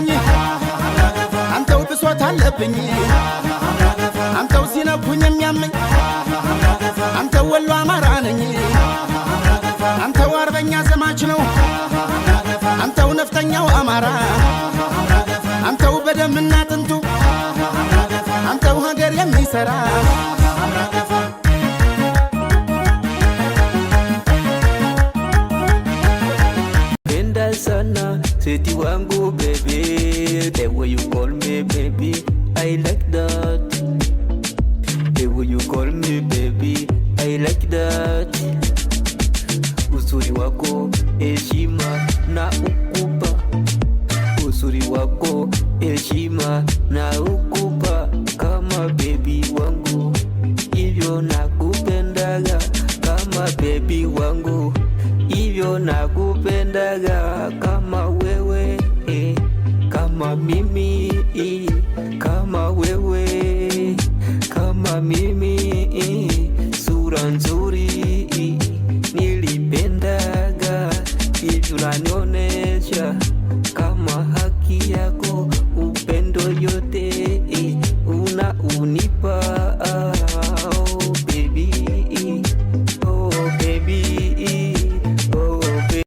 ሲነኩኝ አንተው ብሶት አለብኝ አንተው ሲነኩኝ የሚያመኝ አንተው ወሎ አማራ ነኝ አንተው አርበኛ ዘማች ነው አንተው ነፍጠኛው አማራ አንተው በደምና ጥንቱ አንተው ሀገር የሚሰራ City wangu baby, the way you call me baby, I like that. The way you call me baby, I like that. Uzuri wako heshima na ukupa, uzuri wako heshima na ukupa, kama baby wangu hivyo nakupendaga, kama baby wangu hivyo nakupendaga, kama wewe kama mimi kama wewe kama mimi, sura nzuri nilipendaga, hivyo unanionesha kama haki yako, upendo yote unipa. Oh baby, oh baby, oh baby.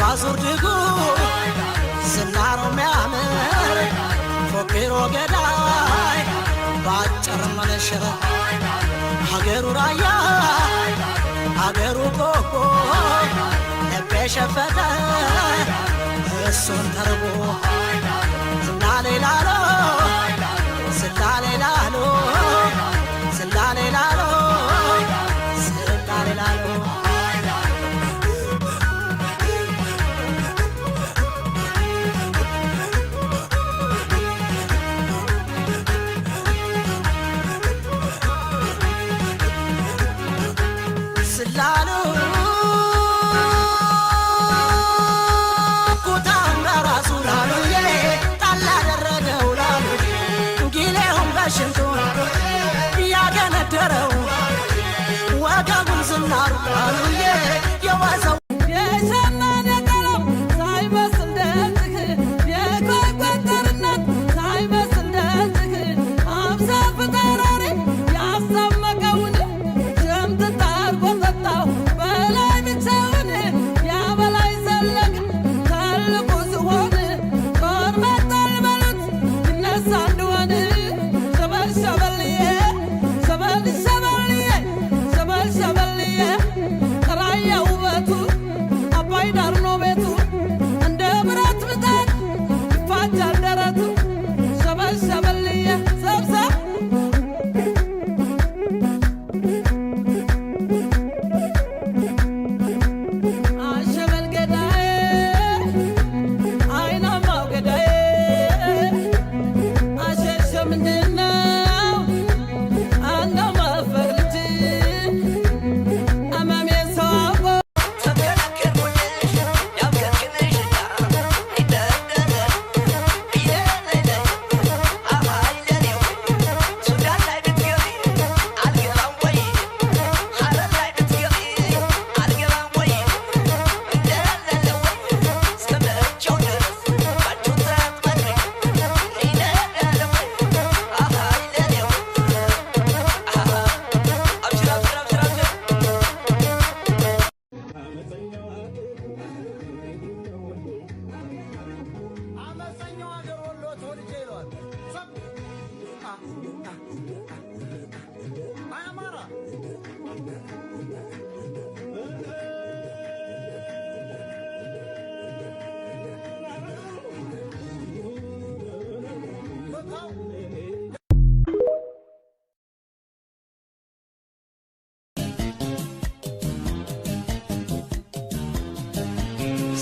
ባዙር ድጉ ዝናረው ሚያምር ፎክሮ ገዳይ ባጭር መነሽር ሀገሩ ራያ ሀገሩ ቆቦ ልቤ ሸፈተ እሱን ተርቦ ዝላሌ ላሎ ዝላሌ ላሎ ዝላሌ ላሎ ዝላሌ ላሎ ስላሉ ኩታም በራሱ ላሉዬ ጣል አደረገው ላሉ ጊሌውን በሽንቱ ያገነደረው ወገቡን ዝናሩ ላሉዬ የዋዘው የሸመነ ቀለም ሳይመስል ደዝህ የቆጠርነት ሳይመስል ደዝህ አብዛፍ ተራሪ ያሰመቀውን ሸምጥጥ አርጎ ጠጣው በላይ ብቻውን ያበላይ ዘለቅ ታልቁ ዝሆን ጦር መጣል በሉት ይነሳ እንደሆን ሸበል ሸበልዬ ሸበል ሸበልዬ ሸበል ሸበልዬ ራያ ውበቱ አባይ ዳር ነው ቤቱ እንደ ብረት ምጣድ ይፋጃል ደረቱ ሸበል ሸበልዬ ሰብሰብ አሸበል ገዳዬ አይናማው ገዳዬ አሸሸ ምንድነው አናማፈር ልጅ አማሜ ሰው አመፀኛው ሀገር ወሎ ተወልጄ ይለዋል ሰብ አማራ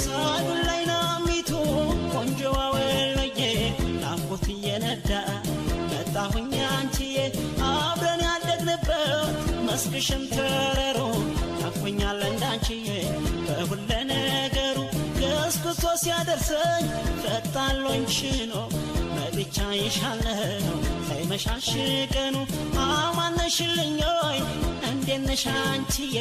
ሳዱን ላይ ናሚቱ ቆንጆዋ ወሎዬ ናፍቆት እየነዳ መጣሁኝ አንቺዬ አብረን ያደግንበት መስክሽም ተረሮ ናፍቆኛል እንዳንቺዬ በሁለ ነገሩ ገስግሶ ሲያደርሰኝ ፈጣሎኝ ሽኖ መጥቻ ይሻለው ሳይመሻሽ ቀኑ አማነሽልኝ ሆይ እንዴት ነሽ አንቺዬ